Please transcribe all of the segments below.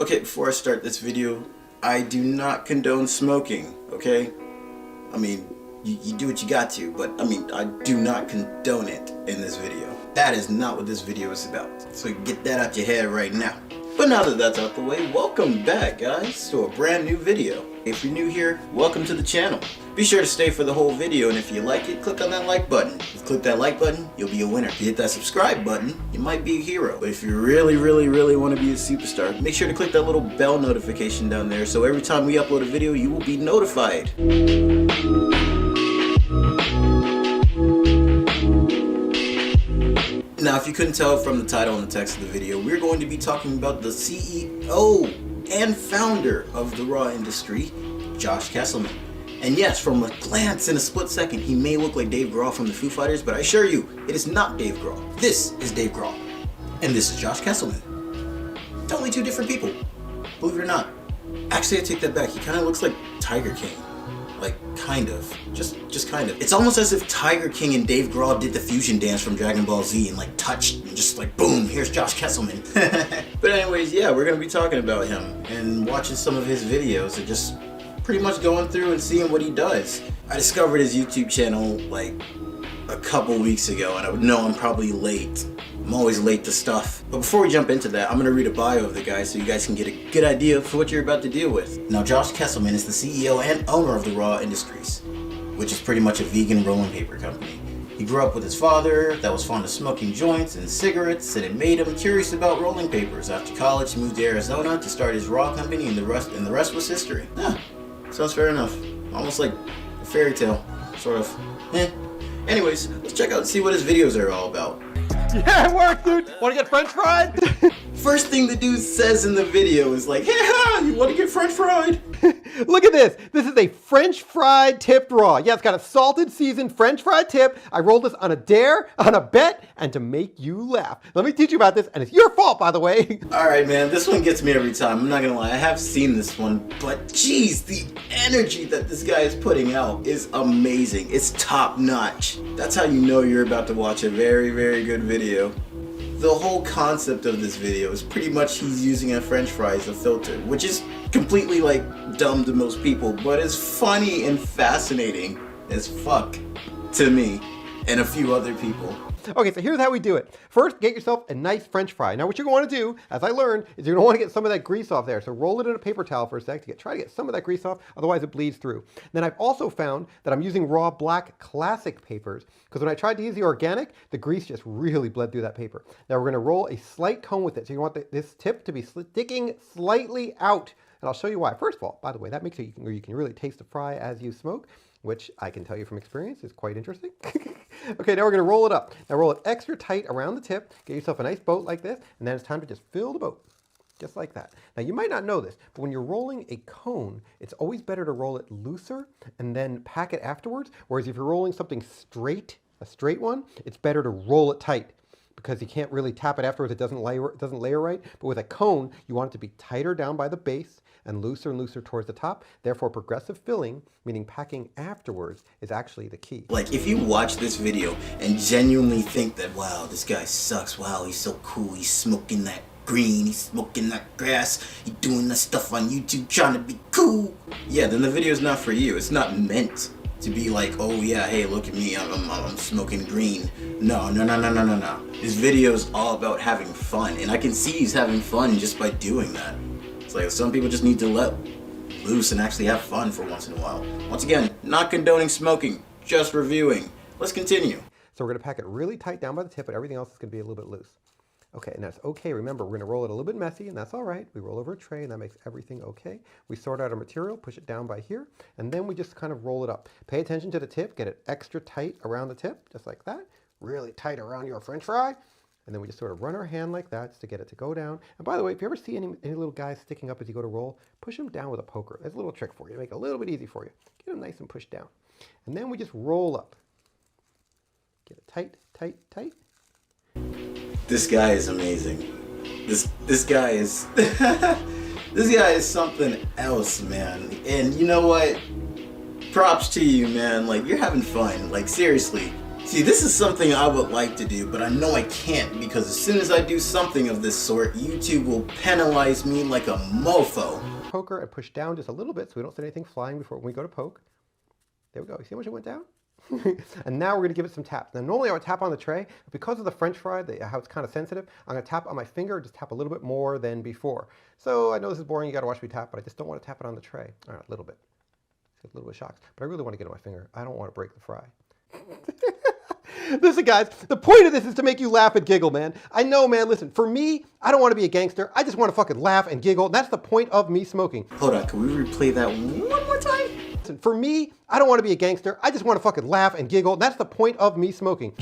Okay, before I start this video, I do not condone smoking, okay? I mean, you do what you got to, but I mean, I do not condone it in this video. That is not what this video is about. So get that out your head right now. But now that that's out the way, welcome back, guys, to a brand new video. If you're new here, welcome to the channel. Be sure to stay for the whole video, and if you like it, click on that like button. If you click that like button, you'll be a winner. If you hit that subscribe button, you might be a hero. But if you really want to be a superstar, make sure to click that little bell notification down there, so every time we upload a video, you will be notified. Now, if you couldn't tell from the title and the text of the video, we're going to be talking about the CEO and founder of the raw industry, Josh Kesselman. And yes, from a glance in a split second, he may look like Dave Grohl from the Foo Fighters, but I assure you, it is not Dave Grohl. This is Dave Grohl. And this is Josh Kesselman. Totally two different people, believe it or not. Actually, I take that back. He kind of looks like Tiger King. Like, kind of. Just kind of. It's almost as if Tiger King and Dave Grohl did the fusion dance from Dragon Ball Z and like touched and just like boom, here's Josh Kesselman. But anyways, yeah, we're gonna be talking about him and watching some of his videos and just pretty much going through and seeing what he does. I discovered his YouTube channel like a couple weeks ago, and I know I'm probably late. I'm always late to stuff. But before we jump into that, I'm going to read a bio of the guy so you guys can get a good idea for what you're about to deal with. Now, Josh Kesselman is the CEO and owner of the Raw Industries, which is pretty much a vegan rolling paper company. He grew up with his father that was fond of smoking joints and cigarettes, and it made him curious about rolling papers. After college, he moved to Arizona to start his Raw company, and the rest was history. Yeah, sounds fair enough. Almost like a fairy tale, sort of. Anyways, let's check out and see what his videos are all about. Yeah, it worked, dude. Want to get French fried? First thing the dude says in the video is like, yeah, you want to get French fried? Look at this. This is a French fried tipped raw. Yeah, it's got a salted, seasoned French fried tip. I rolled this on a dare, on a bet, and to make you laugh. Let me teach you about this, and it's your fault, by the way. All right, man, this one gets me every time. I'm not gonna lie, I have seen this one, but geez, the energy that this guy is putting out is amazing. It's top notch. That's how you know you're about to watch a very good video. The whole concept of this video is pretty much he's using a French fry as a filter, which is completely like dumb to most people, but it's funny and fascinating as fuck to me and a few other people. Okay, so here's how we do it. First, get yourself a nice French fry. Now what you're going to do, as I learned, is you're going to want to get some of that grease off there. So roll it in a paper towel for a sec to try to get some of that grease off, otherwise it bleeds through. Then I've also found that I'm using raw black classic papers, because when I tried to use the organic, the grease just really bled through that paper. Now we're going to roll a slight cone with it. So you want this tip to be sticking slightly out. And I'll show you why. First of all, by the way, that makes it you can really taste the fry as you smoke, which I can tell you from experience is quite interesting. Okay, now we're gonna roll it up. Now roll it extra tight around the tip, get yourself a nice boat like this, and then it's time to just fill the boat, just like that. Now you might not know this, but when you're rolling a cone, it's always better to roll it looser and then pack it afterwards, whereas if you're rolling something straight, a straight one, it's better to roll it tight, because you can't really tap it afterwards, it doesn't layer right. But with a cone, you want it to be tighter down by the base and looser towards the top. Therefore, progressive filling, meaning packing afterwards, is actually the key. Like, if you watch this video and genuinely think that, wow, this guy sucks, wow, he's so cool, he's smoking that green, he's smoking that grass, he's doing that stuff on YouTube trying to be cool, yeah, then the video's not for you. It's not meant to be like, oh yeah, hey, look at me, I'm smoking green. No. This video is all about having fun, and I can see he's having fun just by doing that. It's like some people just need to let loose and actually have fun for once in a while. Once again, not condoning smoking, just reviewing. Let's continue. So we're gonna pack it really tight down by the tip, but everything else is gonna be a little bit loose. Okay, and that's okay. Remember, we're gonna roll it a little bit messy, and that's all right. We roll over a tray, and that makes everything okay. We sort out our material, push it down by here, and then we just kind of roll it up. Pay attention to the tip, get it extra tight around the tip, just like that. Really tight around your French fry. And then we just sort of run our hand like that just to get it to go down. And by the way, if you ever see any little guys sticking up as you go to roll, push them down with a poker. That's a little trick for you, make it a little bit easy for you. Get them nice and pushed down. And then we just roll up. Get it tight. This guy is amazing. This guy is this guy is something else, man. And you know what? Props to you, man. Like, you're having fun. Like, seriously. See, this is something I would like to do, but I know I can't because as soon as I do something of this sort, YouTube will penalize me like a mofo. Poker and push down just a little bit so we don't send anything flying before when we go to poke. There we go. You see how much it went down? And now we're going to give it some taps. Now normally I would tap on the tray, but because of the French fry, how it's kind of sensitive, I'm going to tap on my finger, just tap a little bit more than before. So I know this is boring, you got to watch me tap, but I just don't want to tap it on the tray. All right, a little bit. It's a little bit shocked, but I really want to get it on my finger. I don't want to break the fry. Listen, guys, the point of this is to make you laugh and giggle, man. I know, man, listen, for me, I don't want to be a gangster. I just want to fucking laugh and giggle. That's the point of me smoking. Hold on, can we replay that one more time? Listen, for me, I don't want to be a gangster. I just want to fucking laugh and giggle. That's the point of me smoking.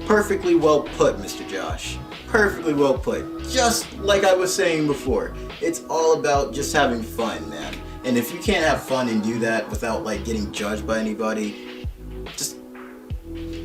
Perfectly well put, Mr. Josh. Perfectly well put. Just like I was saying before, it's all about just having fun, man. And if you can't have fun and do that without like getting judged by anybody, just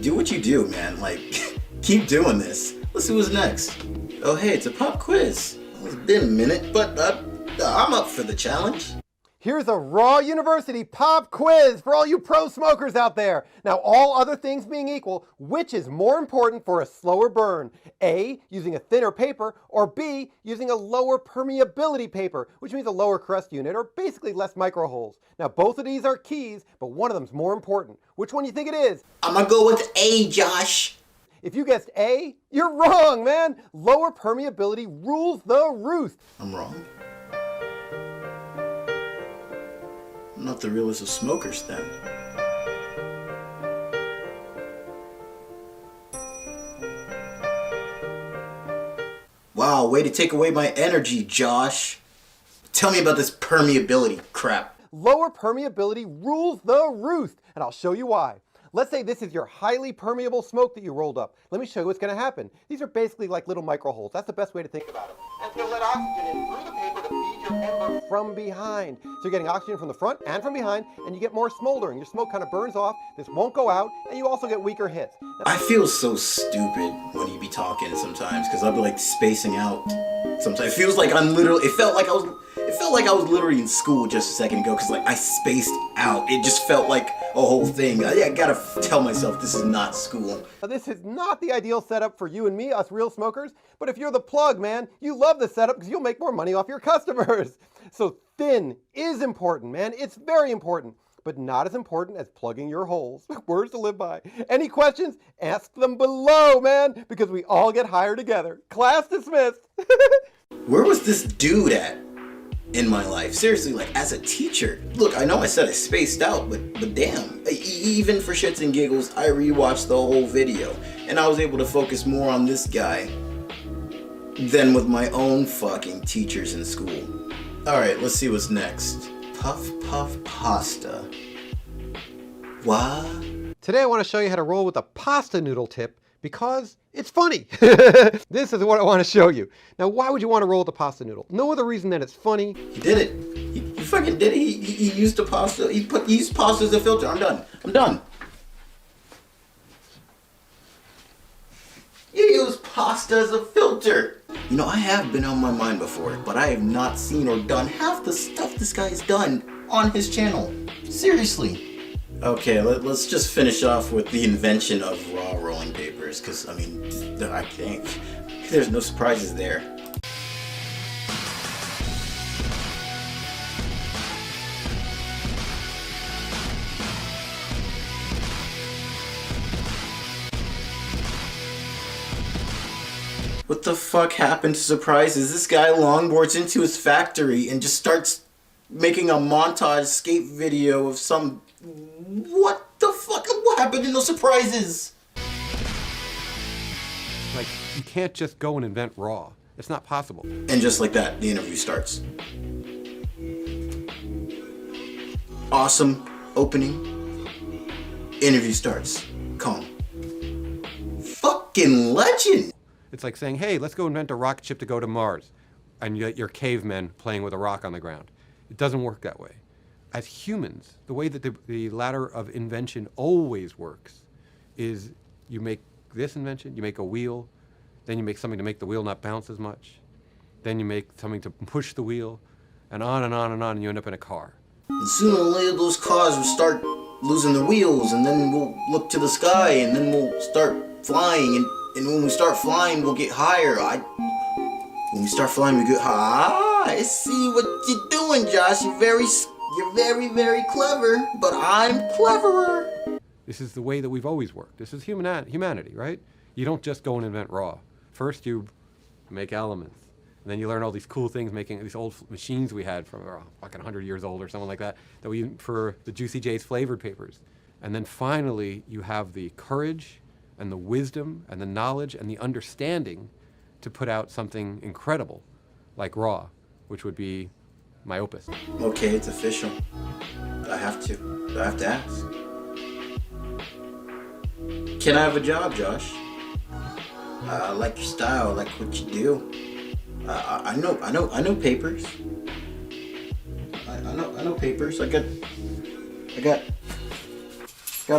do what you do, man. Like, keep doing this. Let's see what's next. Oh, hey, it's a pop quiz. It's been a minute, but I'm up for the challenge. Here's a Raw University pop quiz for all you pro smokers out there. Now, all other things being equal, which is more important for a slower burn? A, using a thinner paper, or B, using a lower permeability paper, which means a lower crust unit, or basically less micro holes. Now, both of these are keys, but one of them's more important. Which one do you think it is? I'm gonna go with A, Josh. If you guessed A, you're wrong, man. Lower permeability rules the roost. I'm wrong. I'm not the realest of smokers then. Wow, way to take away my energy, Josh. Tell me about this permeability crap. Lower permeability rules the roost, and I'll show you why. Let's say this is your highly permeable smoke that you rolled up. Let me show you what's going to happen. These are basically like little micro holes. That's the best way to think about it. And you'll let oxygen in through the paper to feed your ember from behind. So you're getting oxygen from the front and from behind, and you get more smoldering. Your smoke kind of burns off. This won't go out, and you also get weaker hits. I feel so stupid when you be talking sometimes, because I'll be like spacing out. Sometimes it feels like it felt like I was literally in school just a second ago, because like I spaced out. It just felt like a whole thing. I gotta tell myself this is not school. Now, this is not the ideal setup for you and me, us real smokers, but if you're the plug, man, you love this setup because you'll make more money off your customers. So thin is important, man. It's very important, but not as important as plugging your holes. Words to live by. Any questions? Ask them below, man, because we all get higher together. Class dismissed. Where was this dude at in my life? Seriously, like as a teacher. Look, I know I said I spaced out, but damn, even for shits and giggles, I rewatched the whole video, and I was able to focus more on this guy than with my own fucking teachers in school. Alright, let's see what's next. Puff puff pasta. What? Today I want to show you how to roll with a pasta noodle tip because it's funny. This is what I want to show you. Now, why would you want to roll with a pasta noodle? No other reason than it's funny. He did it. He fucking did it. He used the pasta. He used pasta as a filter. I'm done. You use pasta as a filter. You know, I have been on my mind before, but I have not seen or done half the stuff this guy has done on his channel. Seriously. Okay, let's just finish off with the invention of raw rolling papers, because, I mean, I think there's no surprises there. What the fuck happened to surprises? This guy longboards into his factory and just starts making a montage skate video of some... What the fuck? What happened to no surprises? Like, you can't just go and invent raw. It's not possible. And just like that, the interview starts. Awesome opening. Interview starts. Calm. Fucking legend! It's like saying, hey, let's go invent a rocket ship to go to Mars. And you're cavemen playing with a rock on the ground. It doesn't work that way. As humans, the way that the ladder of invention always works is you make this invention, you make a wheel, then you make something to make the wheel not bounce as much, then you make something to push the wheel, and on and on and on, and you end up in a car. And sooner or later those cars will start losing the wheels, and then we'll look to the sky, and then we'll start flying, and when we start flying, we'll get higher. When we start flying, we get high. I see what you're doing, Josh. You're very, very clever, but I'm cleverer. This is the way that we've always worked. This is humanity, right? You don't just go and invent raw. First, you make elements. And then you learn all these cool things, making these old machines we had from like 100 years old or something like that, that we for the Juicy J's flavored papers. And then finally, you have the courage and the wisdom and the knowledge and the understanding to put out something incredible like raw, which would be my opus. Okay, it's official. I have to ask. Can I have a job, Josh? I like your style. I like what you do. I know papers. I know papers. I got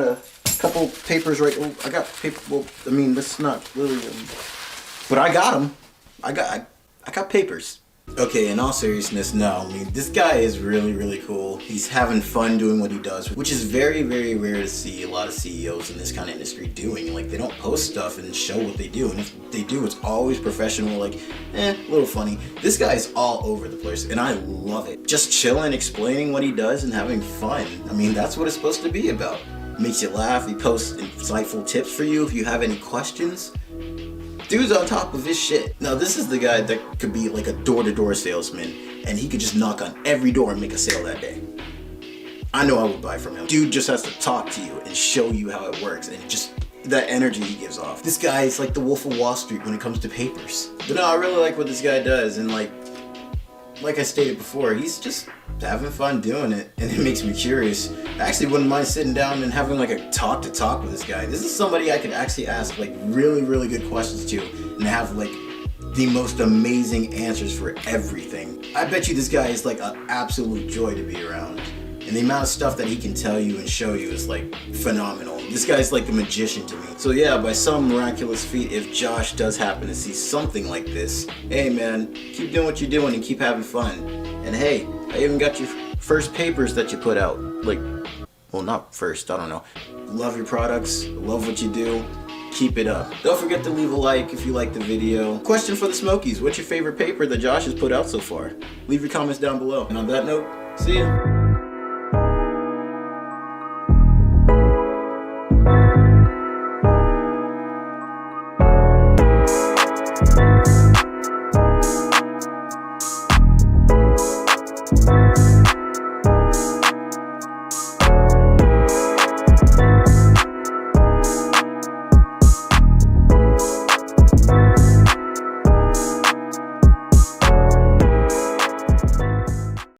a couple papers right. Oh, I got paper. Well, I mean, that's not really. But I got them. I got papers. Okay, in all seriousness, no. I mean, this guy is really cool. He's having fun doing what he does, which is very rare to see a lot of CEOs in this kind of industry doing. Like, they don't post stuff and show what they do, and if they do, it's always professional, like, a little funny. This guy's all over the place, and I love it. Just chilling, explaining what he does, and having fun. I mean, that's what it's supposed to be about. Makes you laugh. He posts insightful tips for you if you have any questions. Dude's on top of his shit. Now, this is the guy that could be like a door-to-door salesman, and he could just knock on every door and make a sale that day. I know I would buy from him. Dude just has to talk to you and show you how it works, and just that energy he gives off. This guy is like the Wolf of Wall Street when it comes to papers. But no, I really like what this guy does, and like I stated before, he's just having fun doing it, and it makes me curious. I actually wouldn't mind sitting down and having like a talk with this guy. This is somebody I could actually ask like really good questions to, and have like the most amazing answers for everything. I bet you this guy is like an absolute joy to be around, and the amount of stuff that he can tell you and show you is like phenomenal. This guy's like a magician to me. So yeah, by some miraculous feat, if Josh does happen to see something like this, hey man, keep doing what you're doing and keep having fun. And hey, I even got your first papers that you put out. Like, well, not first, I don't know. Love your products, love what you do. Keep it up. Don't forget to leave a like if you like the video. Question for the Smokies, what's your favorite paper that Josh has put out so far? Leave your comments down below. And on that note, see ya.